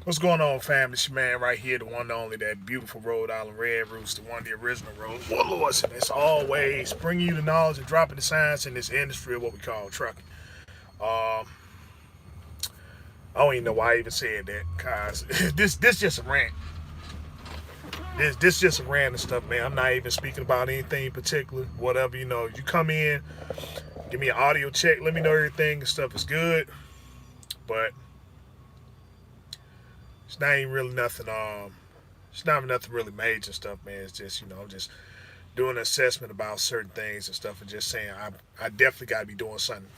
What's going on, family? It's your man right here, the one and only, that beautiful Rhode Island Red Rooster, one of the original Rose Warlords. And it's always bringing you the knowledge and dropping the science in this industry of what we call trucking. Um, I don't even know why I even said that, cause this just a rant. This just a rant and stuff, man. I'm not even speaking about anything in particular. Whatever, you come in, give me an audio check, let me know everything and stuff is good. But it's not even really nothing. It's not nothing really major stuff, man. It's just just doing an assessment about certain things and stuff, and just saying I definitely got to be doing something.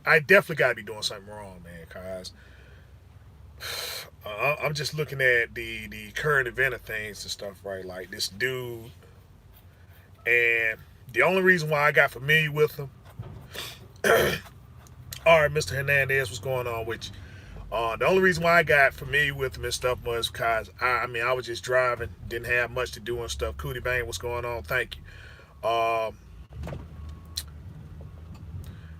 I definitely got to be doing something wrong, man. Cause I'm just looking at the current event of things and stuff, right? Like this dude, and the only reason why I got familiar with him, all right, Mr. Hernandez, what's going on with you? The only reason why I got familiar with him and stuff was because I mean I was just driving, didn't have much to do and stuff. Cootie Bang, what's going on? Thank you.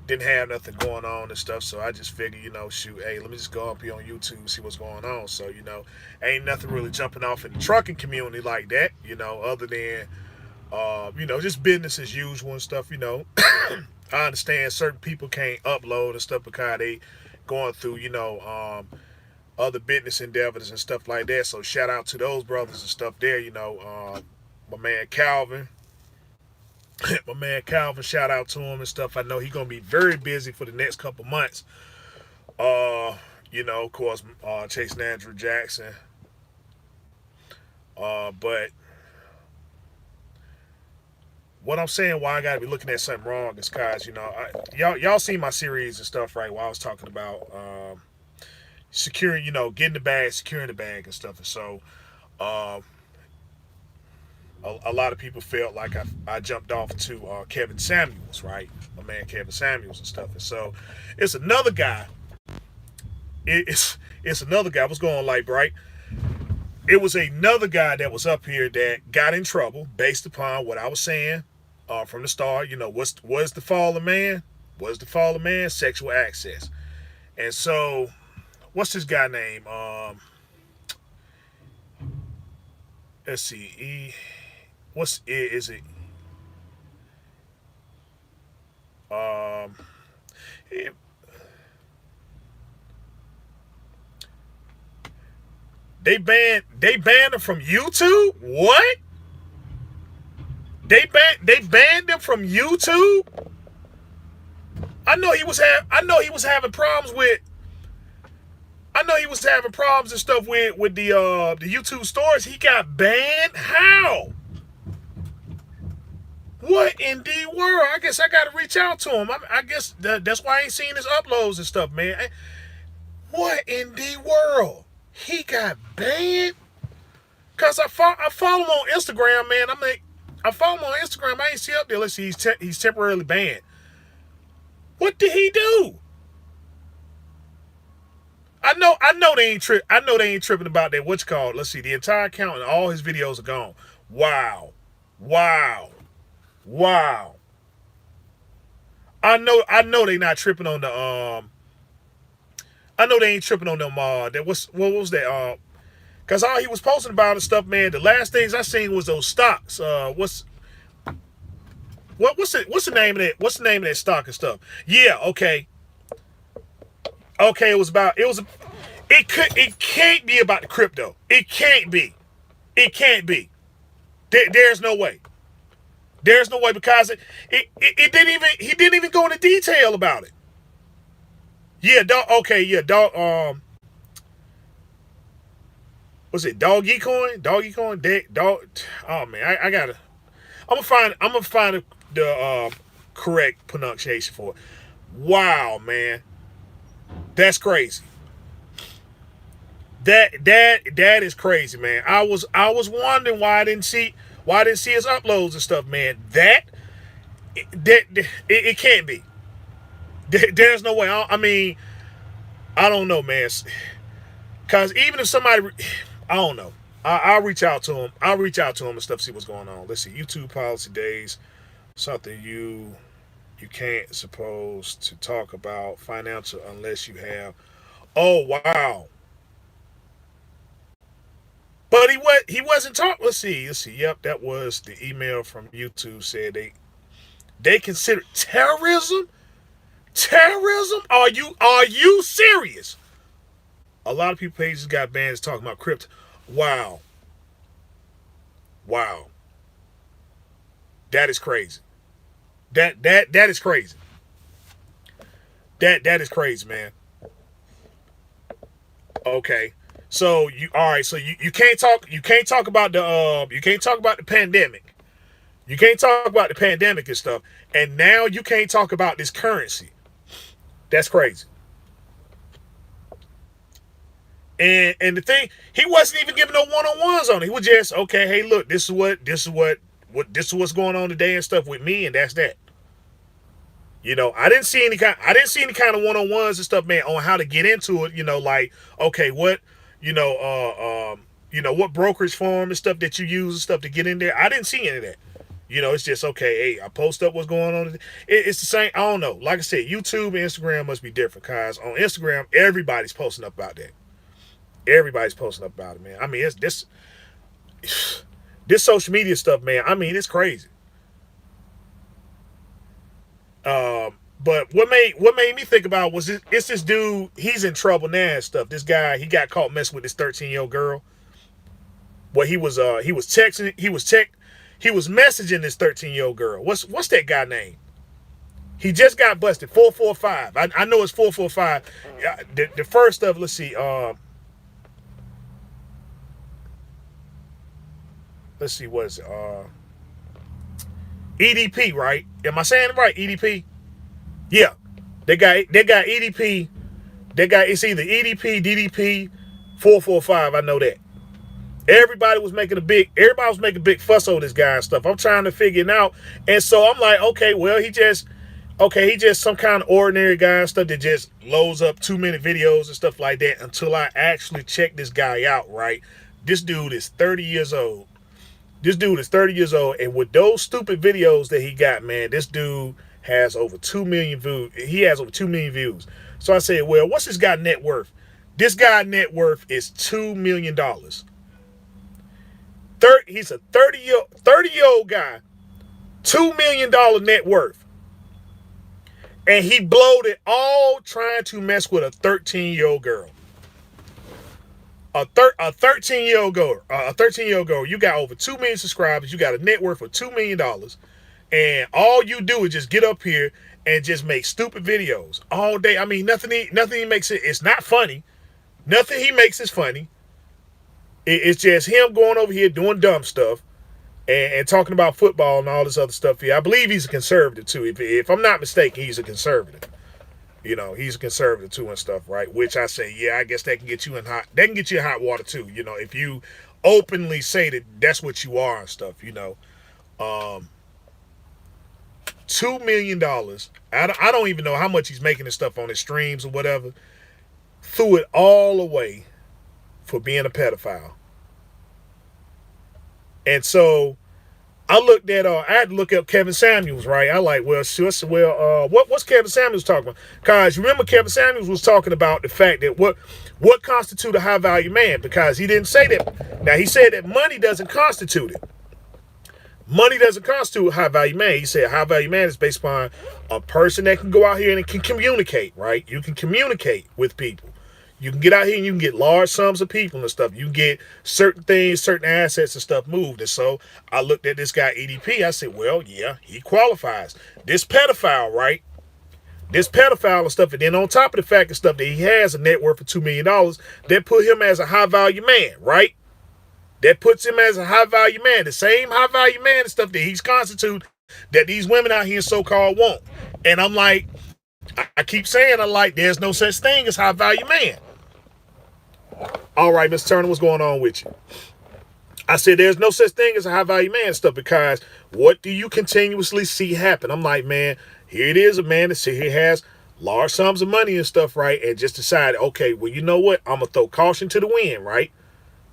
Didn't have nothing going on and stuff, so I just figured, shoot, hey, let me just go up here on YouTube and see what's going on. So, ain't nothing really jumping off in the trucking community like that, other than, just business as usual and stuff. I understand certain people can't upload and stuff because they going through, other business endeavors and stuff like that. So shout out to those brothers and stuff there, my man Calvin, my man Calvin, shout out to him and stuff. I know he's gonna be very busy for the next couple months. Of course, chasing Andrew Jackson. But what I'm saying, why I gotta be looking at something wrong is cause y'all see my series and stuff, right? While I was talking about securing, getting the bag, securing the bag and stuff, and so um, a lot of people felt like I jumped off to Kevin Samuels, right? My man Kevin Samuels and stuff. And so it's another guy. It's another guy. What's going on, Light Bright? It was another guy that was up here that got in trouble based upon what I was saying from the start. Was the fall of man? Was the fall of man sexual access? And so, what's this guy name? Let's see. What's is it? Um, they banned him from YouTube. What? They banned him from YouTube. I know he was having problems with. I know he was having problems and stuff with the YouTube stores. He got banned. How? What in the world? I guess I got to reach out to him. I guess that's why I ain't seen his uploads and stuff, man. What in the world? He got banned. Cause I follow him on Instagram, man. I follow him on Instagram. I ain't see up there. Let's see, he's temporarily banned. What did he do? I know they ain't I know they ain't tripping about that. What's called? Let's see, the entire account and all his videos are gone. Wow, wow, wow. I know they not tripping on the I know they ain't tripping on them. That what was that? Cause all he was posting about and stuff, man. The last things I seen was those stocks. What's the name of that? What's the name of that stock and stuff? Yeah, okay. It can't be about the crypto. It can't be. It can't be. There's no way. There's no way because it didn't even he didn't even go into detail about it. Yeah, dog. Okay, yeah, dog. Was it doggy coin? Doggy coin? Dog. Oh man, I gotta. I'm gonna find the correct pronunciation for it. Wow, man, that's crazy. That is crazy, man. I was wondering why I didn't see his uploads and stuff, man. It can't be. There's no way. I mean, I don't know, man. Cause even if somebody, I don't know. I'll reach out to him. I'll reach out to him and stuff. See what's going on. Let's see. YouTube policy days. Something you can't supposed to talk about financial unless you have. Oh wow. But he wasn't talking. Let's see. Yep, that was the email from YouTube said they consider terrorism. Terrorism? Are you serious? A lot of people pages got banned talking about crypto. Wow, wow, that is crazy. That is crazy. That is crazy, man. Okay. So you all right? So you can't talk. You can't talk about the you can't talk about the pandemic. You can't talk about the pandemic and stuff. And now you can't talk about this currency. That's crazy. And the thing, he wasn't even giving no one on ones on it. He was just okay. Hey, look, this is what's going on today and stuff with me, and that's that. I didn't see any kind of one on ones and stuff, man, on how to get into it. Like okay, what, what brokerage form and stuff that you use and stuff to get in there. I didn't see any of that. It's just okay. Hey, I post up what's going on. It's the same. I don't know. Like I said, YouTube and Instagram must be different, cause on Instagram everybody's posting up about that. Everybody's posting up about it, man. I mean, it's this social media stuff, man. I mean, it's crazy. But what made me think about was it's this dude. He's in trouble now and stuff. This guy, he got caught messing with this 13-year-old girl. Well, he was texting, he was messaging this 13-year-old girl. What's that guy name? He just got busted. 445. I know it's 445. The first of let's see. Let's see what is it? EDP, right? Am I saying it right? EDP. Yeah, they got EDP. They got it's either EDP, DDP, 445. I know that. Everybody was making a big fuss over this guy and stuff. I'm trying to figure it out. And so I'm like, okay, well, he just some kind of ordinary guy and stuff that just loads up 2-minute videos and stuff like that until I actually check this guy out, right? This dude is 30 years old. This dude is 30 years old, and with those stupid videos that he got, man, this dude has over 2 million views. He has over 2 million views. So I said, well, what's this guy net worth? This guy net worth is $2 million. He's a 30-year-old guy, $2 million net worth. And he blowed it all trying to mess with a 13-year-old girl. A 13-year-old girl. You got over 2 million subscribers. You got a net worth of $2 million, and all you do is just get up here and just make stupid videos all day. I mean, nothing he makes it. It's not funny. Nothing he makes is funny. It's just him going over here doing dumb stuff and talking about football and all this other stuff here. I believe he's a conservative too. If I'm not mistaken, he's a conservative. He's a conservative too and stuff, right? Which I say, yeah, I guess that can get you in hot. That can get you in hot water too. If you openly say that that's what you are and stuff. Um, $2 million. I don't even know how much he's making this stuff on his streams or whatever. Threw it all away for being a pedophile. And so I had to look up Kevin Samuels, right? I like, well, sure, what's Kevin Samuels talking about? Because you remember Kevin Samuels was talking about the fact that what constitutes a high value man, because he didn't say that. Now he said that money doesn't constitute it. Money doesn't constitute a high value man. He said a high value man is based upon a person that can go out here and can communicate, right? You can communicate with people. You can get out here and you can get large sums of people and stuff. You can get certain things, certain assets and stuff moved. And so I looked at this guy, EDP. I said, well, yeah, he qualifies. This pedophile, right? This pedophile and stuff. And then on top of the fact and stuff that he has a net worth of $2 million, that put him as a high value man, right? That puts him as a high value man. The same high value man and stuff that he's constitute that these women out here so-called want. And I'm like, I keep saying, there's no such thing as high value man. All right, Mr. Turner, what's going on with you? I said, there's no such thing as a high value man and stuff, because what do you continuously see happen? I'm like, man, here it is, a man that here has large sums of money and stuff, right? And just decided, okay, well, you know what? I'm going to throw caution to the wind, right?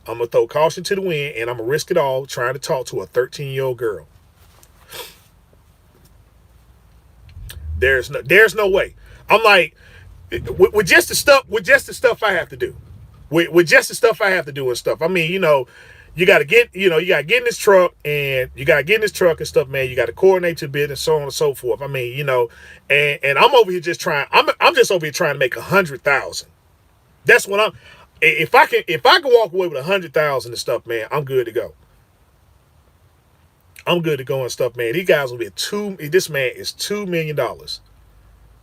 I'm going to throw caution to the wind, and I'm going to risk it all trying to talk to a 13-year-old girl. There's no way. I'm like, with just the stuff I have to do. with just the stuff I have to do and stuff. I mean, you got to get, you got to get in this truck and you got to get in this truck and stuff, man. You got to coordinate your business, so on and so forth. I mean, and I'm over here just trying. I'm just over here trying to make 100,000. That's what I'm. If I can walk away with 100,000 and stuff, man, I'm good to go. I'm good to go and stuff, man. These guys will be This man is $2 million,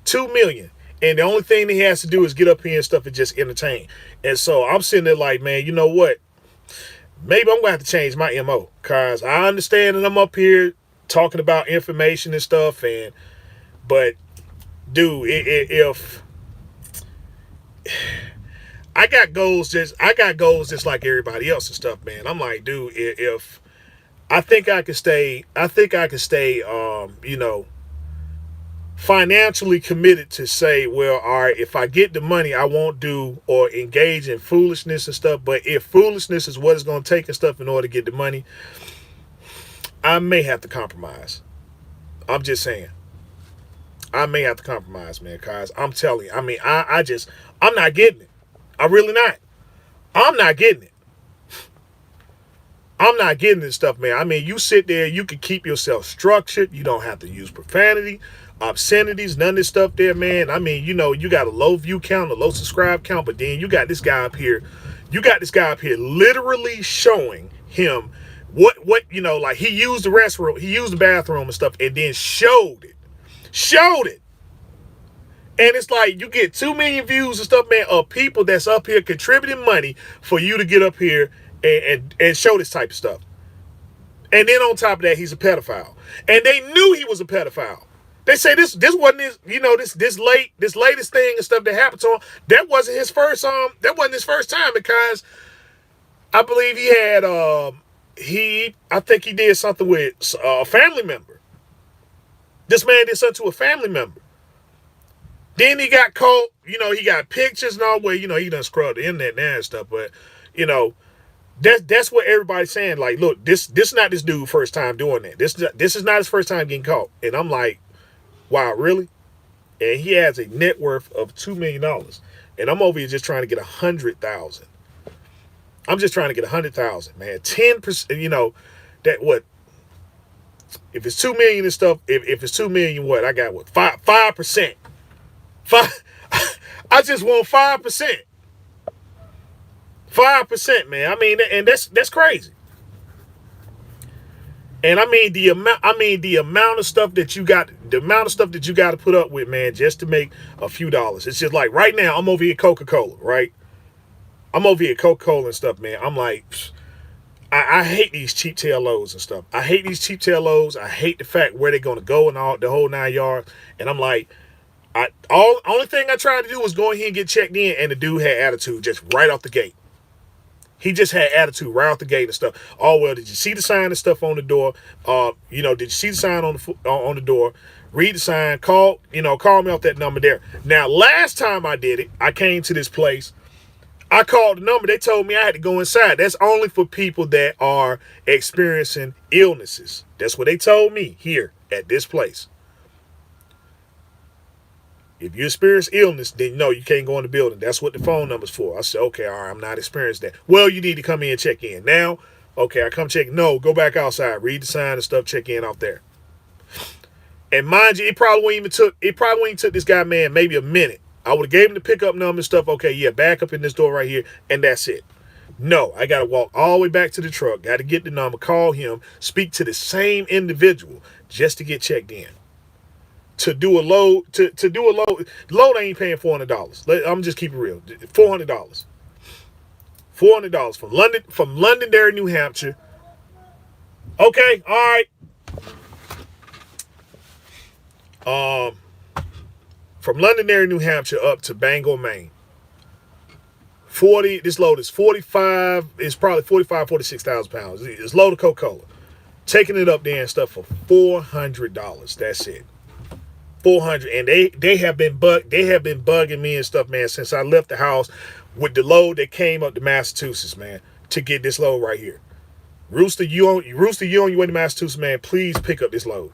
2 million, and the only thing he has to do is get up here and stuff and just entertain. And so I'm sitting there like, man, you know what? Maybe I'm gonna have to change my MO, cause I understand that I'm up here talking about information and stuff, but dude, if I got goals just like everybody else and stuff, man. I'm like, dude, if I think I can stay, financially committed to say, well, all right, if I get the money, I won't do or engage in foolishness and stuff. But if foolishness is what it's going to take and stuff in order to get the money, I may have to compromise. I'm just saying. I may have to compromise, man, because I'm telling you, I mean, I'm not getting it. I'm really not. I'm not getting it. I'm not getting this stuff, man. I mean, you sit there, you can keep yourself structured. You don't have to use profanity, obscenities, none of this stuff there, man. I mean, you got a low view count, a low subscribe count, but then you got this guy up here. You got this guy up here literally showing him what, like he used the restroom, he used the bathroom and stuff, and then showed it. Showed it. And it's like you get 2 million views and stuff, man, of people that's up here contributing money for you to get up here and show this type of stuff. And then on top of that, he's a pedophile. And they knew he was a pedophile. They say this wasn't his, this latest thing and stuff that happened to him. That wasn't his first time, because I believe he had I think he did something with a family member. This man did something to a family member. Then he got caught, he got pictures and all where, he done scrubbed the internet now and stuff, but that's what everybody's saying. Like, look, this is not this dude first time doing that. This is not his first time getting caught. And I'm like, wow, really? And he has a net worth of $2 million. And I'm over here just trying to get 100,000. I'm just trying to get 100,000, man. 10%, that what? If it's 2 million and stuff, if it's 2 million, what? I got what? 5%. I just want 5%. 5%, man. I mean, and that's crazy. And I mean the amount of stuff that you got to put up with, man, just to make a few dollars. It's just like right now, I'm over here at Coca-Cola, right? I'm over here at Coca-Cola and stuff, man. I'm like, I hate these cheap tail loads and stuff. I hate these cheap tail loads. I hate the fact where they're gonna go and all the whole 9 yards. And I'm like, only thing I tried to do was go in here and get checked in, and the dude had attitude just right off the gate. He just had attitude right off the gate and stuff. Oh, well, did you see the sign and stuff on the door? Did you see the sign on the door? Read the sign. Call me off that number there. Now, last time I did it, I came to this place. I called the number. They told me I had to go inside. That's only for people that are experiencing illnesses. That's what they told me here at this place. If you experience illness, then no, you can't go in the building. That's what the phone number's for. I said, okay, all right, I'm not experienced that. Well, you need to come in and check in. Now, okay, I come check. No, go back outside. Read the sign and stuff. Check in out there. And mind you, it probably even took this guy, man, maybe a minute. I would have gave him the pickup number and stuff. Okay, yeah, back up in this door right here, and that's it. No, I got to walk all the way back to the truck. Got to get the number, call him, speak to the same individual just to get checked in. To do a load, load I ain't paying $400. I'm just keep it real. $400. $400 from Londonderry, New Hampshire. Okay, all right. From Londonderry, New Hampshire up to Bangor, Maine. This load is 45, it's probably 46,000 pounds. It's a load of Coca-Cola. Taking it up there and stuff for $400. That's it. 400, and they have been bugging me and stuff, man, since I left the house with the load that came up to Massachusetts, man, to get this load right here. Rooster, you on your way to Massachusetts, man. Please pick up this load.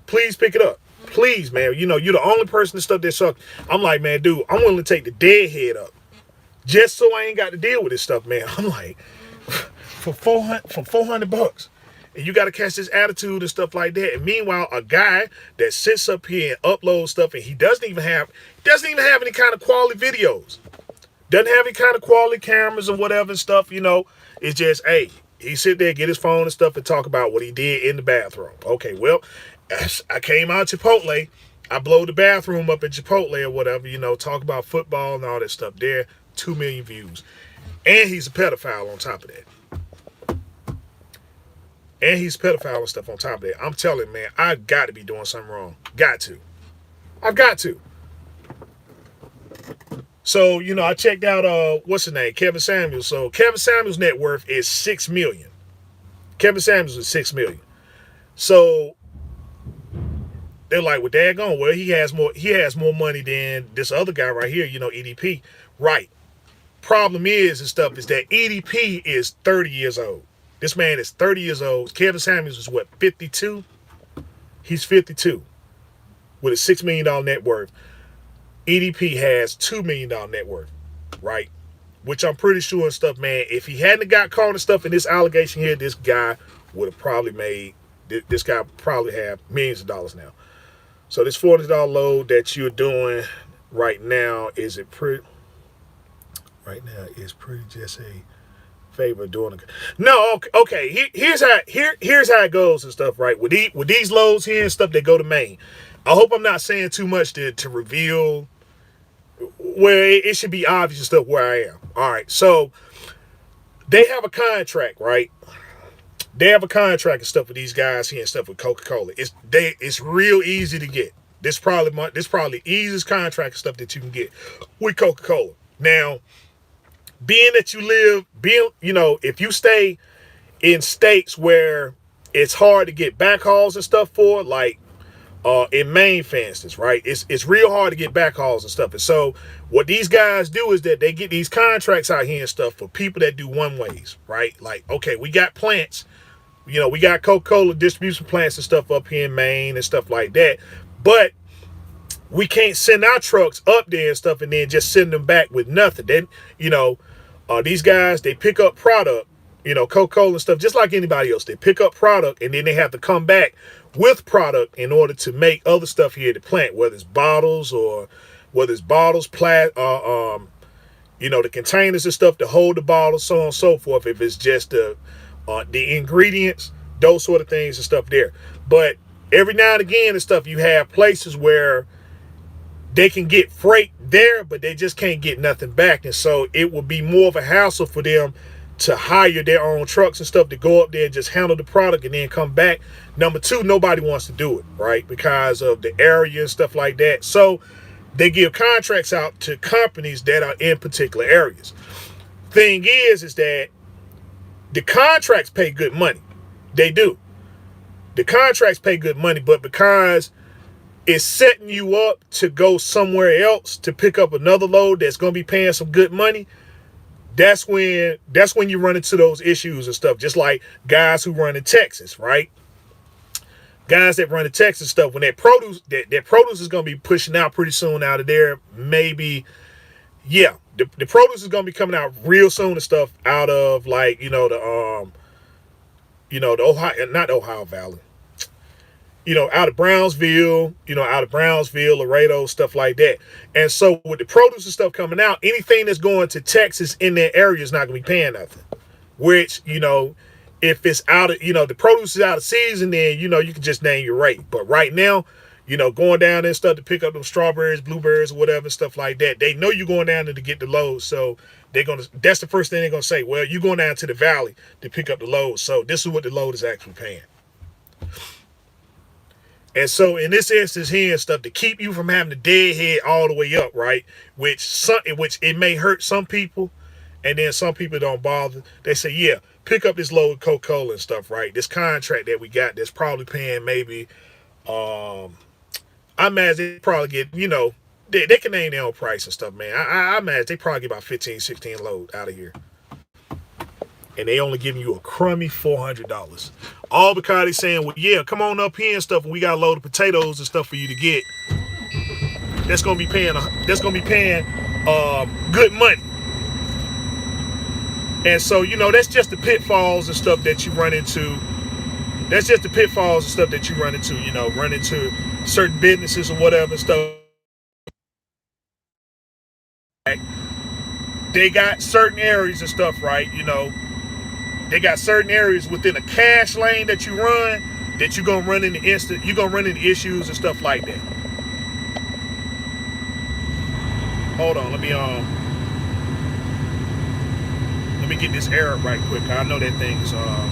Please pick it up. Please, man. You're the only person and stuff that suck. I'm like, man, dude, I'm willing to take the deadhead up just so I ain't got to deal with this stuff, man. I'm like, for $400, and you got to catch this attitude and stuff like that. And meanwhile, a guy that sits up here and uploads stuff, and he doesn't even have any kind of quality videos, doesn't have any kind of quality cameras and whatever and stuff. It's just, hey, he sit there, get his phone and stuff, and talk about what he did in the bathroom. Okay, well, I came out of Chipotle. I blow the bathroom up at Chipotle or whatever, talk about football and all that stuff there. 2 million views. And he's a pedophile on top of that. And he's a pedophile and stuff on top of that. I'm telling you, man, I got to be doing something wrong. Got to. I've got to. So, I checked out, what's his name? Kevin Samuels. So, Kevin Samuels' net worth is $6 million. Kevin Samuels is $6 million. So, they're like, well, daggone, well, he has more money than this other guy right here, EDP. Right. Problem is that EDP is 30 years old. This man is 30 years old. Kevin Samuels is what, 52? He's 52 with a $6 million net worth. EDP has $2 million net worth, right? Which I'm pretty sure and stuff, man, if he hadn't got caught and stuff in this allegation here, this guy would have probably have millions of dollars now. So this $400 load that you're doing right now, is pretty just a favor of doing it. No, okay. Here's how it goes and stuff, right? With these loads here and stuff that go to Maine. I hope I'm not saying too much to reveal where it should be obvious and stuff where I am. All right, so they have a contract, right? They have a contract and stuff with these guys here and stuff with Coca-Cola. It's real easy to get. This probably the easiest contract and stuff that you can get with Coca-Cola. Now, being that if you stay in states where it's hard to get backhauls and stuff for, like in Maine, for instance, right? It's real hard to get backhauls and stuff. And so what these guys do is that they get these contracts out here and stuff for people that do one ways, right? Like, okay, we got plants, we got Coca-Cola distribution plants and stuff up here in Maine and stuff like that. But we can't send our trucks up there and stuff and then just send them back with nothing. Then, these guys, they pick up product, Coca-Cola and stuff, just like anybody else. They pick up product and then they have to come back with product in order to make other stuff here at the plant, whether it's bottles, the containers and stuff to hold the bottles, so on and so forth. If it's just the ingredients, those sort of things and stuff there. But every now and again and stuff, you have places where they can get freight there, but they just can't get nothing back. And so it will be more of a hassle for them to hire their own trucks and stuff to go up there and just handle the product and then come back. Number two, nobody wants to do it, right? Because of the area and stuff like that. So they give contracts out to companies that are in particular areas. Thing is that the contracts pay good money. They do. The contracts pay good money, but because it's setting you up to go somewhere else to pick up another load that's going to be paying some good money, that's when you run into those issues and stuff. Just like guys who run in Texas, right? Guys that run in Texas stuff, when that produce is going to be pushing out pretty soon out of there, maybe, yeah, the produce is going to be coming out real soon and stuff out of like, the Ohio, not the Ohio Valley, out of Brownsville, Laredo, stuff like that. And so with the produce and stuff coming out, anything that's going to Texas in that area is not going to be paying nothing. Which, if it's out of, the produce is out of season, then, you can just name your rate. But right now, going down there and stuff to pick up them strawberries, blueberries, or whatever, stuff like that, they know you're going down there to get the load. So that's the first thing they're going to say. Well, you're going down to the valley to pick up the load. So this is what the load is actually paying. And so in this instance here and stuff, to keep you from having the deadhead all the way up, right? Which it may hurt some people, and then some people don't bother. They say, yeah, pick up this load of Coca-Cola and stuff, right? This contract that we got that's probably paying maybe, I imagine they probably get, they can name their own price and stuff, man. I imagine they probably get about 15, 16 load out of here. And they only giving you a crummy $400. All because they saying, well, yeah, come on up here and stuff, and we got a load of potatoes and stuff for you to get. That's gonna be paying good money. And so, that's just the pitfalls and stuff that you run into. That's just the pitfalls and stuff that you run into, run into certain businesses or whatever and stuff. They got certain areas and stuff, right? They got certain areas within a cash lane that you run that you're gonna run into issues and stuff like that. Hold on, let me get this error right quick. I know that thing's all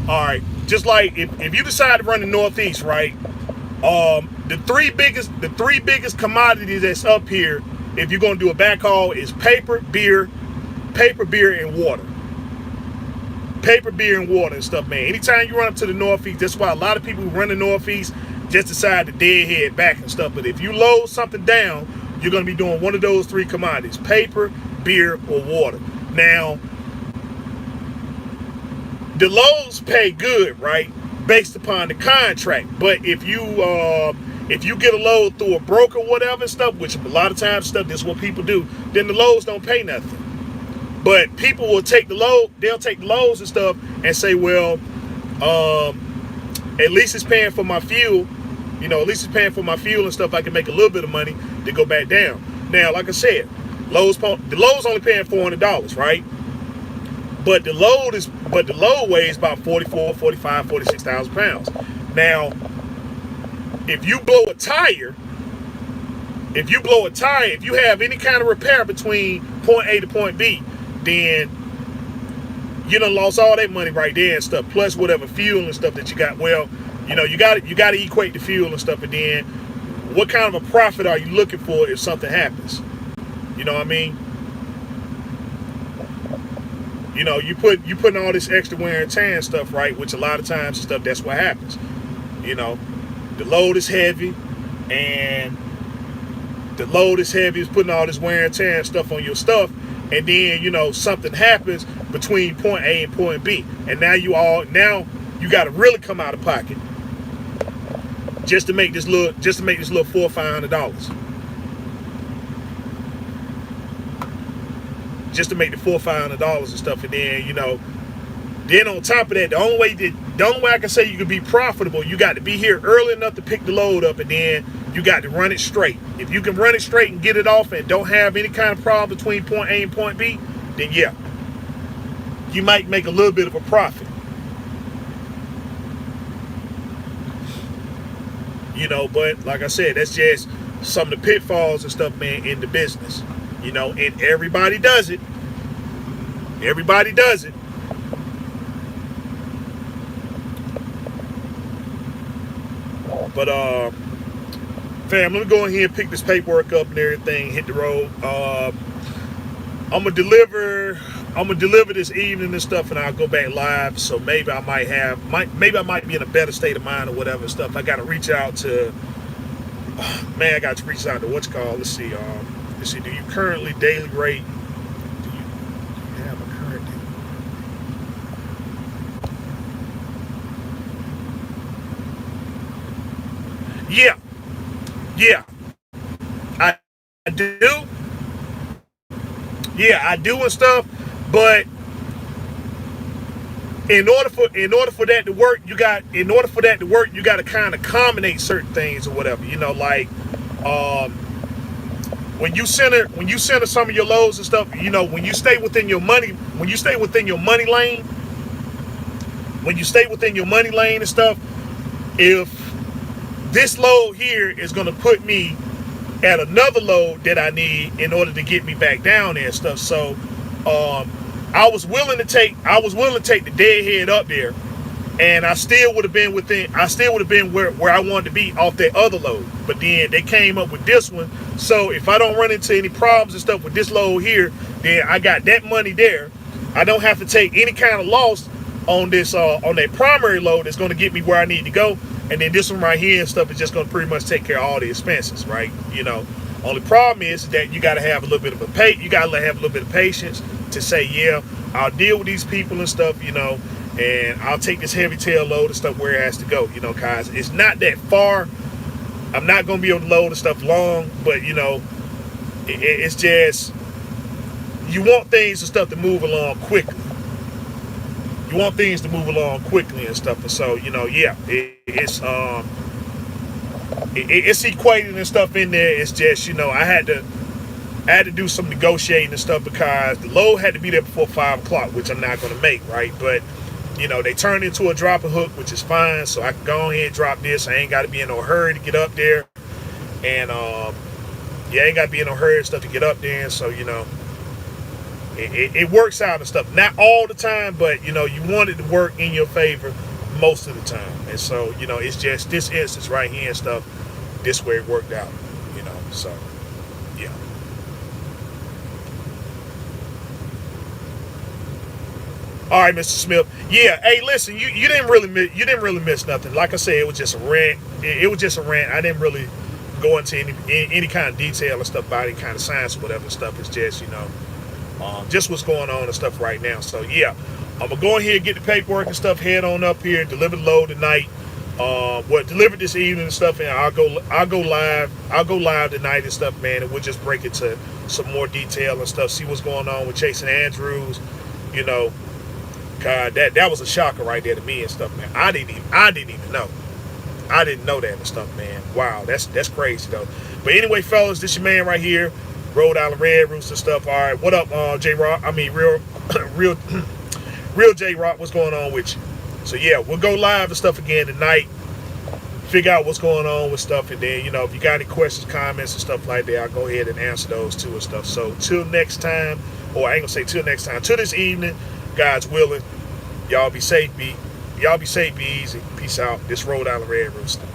right. Just like if you decide to run the Northeast, right? The three biggest commodities that's up here, if you're gonna do a backhaul, is paper, beer, and water. Paper, beer, and water and stuff, man. Anytime you run up to the Northeast, that's why a lot of people who run the Northeast just decide to deadhead back and stuff. But if you load something down, you're gonna be doing one of those three commodities: paper, beer, or water. Now, the loads pay good, right, based upon the contract. But if you get a load through a broker or whatever stuff, which a lot of times stuff, this is what people do, then the loads don't pay nothing. But people will take the load, they'll take the loads and stuff and say, well, at least it's paying for my fuel. At least it's paying for my fuel and stuff. I can make a little bit of money to go back down. Now, like I said, the load's only paying $400, right? But the load weighs about 44, 45, 46,000 pounds. Now, if you blow a tire, if you have any kind of repair between point A to point B, then you done lost all that money right there and stuff, plus whatever fuel and stuff that you got. Well, you got to equate the fuel and stuff, and then what kind of a profit are you looking for if something happens? You know what I mean? You putting all this extra wear and tear and stuff, right? Which a lot of times and stuff, that's what happens. The load is heavy, and is putting all this wear and tear and stuff on your stuff, and then something happens between point A and point B, and now you got to really come out of pocket just to make this little $400 or $500. Just to make the $400 or $500 and stuff, and then on top of that, the only way I can say you can be profitable, you got to be here early enough to pick the load up, and then you got to run it straight. If you can run it straight and get it off and don't have any kind of problem between point A and point B, then yeah, you might make a little bit of a profit. But like I said, that's just some of the pitfalls and stuff, man, in the business. And everybody does it. Everybody does it. But fam, let me go in here and pick this paperwork up and everything, hit the road. I'm gonna deliver this evening and stuff, and I'll go back live. So maybe I might be in a better state of mind or whatever stuff. I gotta reach out to what's called. Let's see. Do you currently daily rate? Do you have a current daily? Yeah, I do. Yeah, I do and stuff, but in order for that to work, you got to kind of combine certain things or whatever. Like when you center some of your loads and stuff, when you stay within your money lane, and stuff, if this load here is going to put me at another load that I need in order to get me back down there and stuff. So I was willing to take the deadhead up there, and I still would have been where I wanted to be off that other load. But then they came up with this one. So if I don't run into any problems and stuff with this load here, then I got that money there. I don't have to take any kind of loss on this on that primary load that's going to get me where I need to go. And then this one right here and stuff is just going to pretty much take care of all the expenses, right? Only problem is that you got to have a little bit of patience to say, yeah, I'll deal with these people and stuff, and I'll take this heavy tail load and stuff where it has to go, guys. It's not that far. I'm not gonna be able to load the stuff long, but it's just you want things and stuff to move along quickly. You want things to move along quickly and stuff, and so yeah, it's equating and stuff in there. It's just I had to do some negotiating and stuff because the load had to be there before 5 o'clock, which I'm not gonna make, right? But they turned into a dropping hook, which is fine, so I can go ahead and drop this. I ain't got to be in no hurry to get up there, and yeah, I ain't got to be in no hurry and stuff to get up there. And so it works out and stuff. Not all the time, but you want it to work in your favor most of the time. And so it's just this instance right here and stuff. This way it worked out, So yeah. All right, Mr. Smith. Yeah, hey, listen, you didn't really miss nothing. Like I said, it was just a rant. It was just a rant. I didn't really go into any kind of detail and stuff about any kind of science or whatever stuff. It's just just what's going on and stuff right now. So yeah, I'm gonna go ahead and get the paperwork and stuff. Head on up here, deliver the load tonight. Deliver this evening and stuff, and I'll go live. I'll go live tonight and stuff, man, and we'll just break it to some more detail and stuff. See what's going on with Chase and Andrews. God, that was a shocker right there to me and stuff, man. I didn't even know. I didn't know that and stuff, man. Wow, that's crazy though. But anyway, fellas, this your man right here, Rhode Island Red Rooster stuff. All right, what up, J Rock? I mean, real J Rock. What's going on with you? So yeah, we'll go live and stuff again tonight. Figure out what's going on with stuff, and then if you got any questions, comments, and stuff like that, I'll go ahead and answer those too and stuff. So till next time, or I ain't gonna say till next time, till this evening. God's willing. Y'all be safe, be easy. Peace out. This Rhode Island Red Rooster.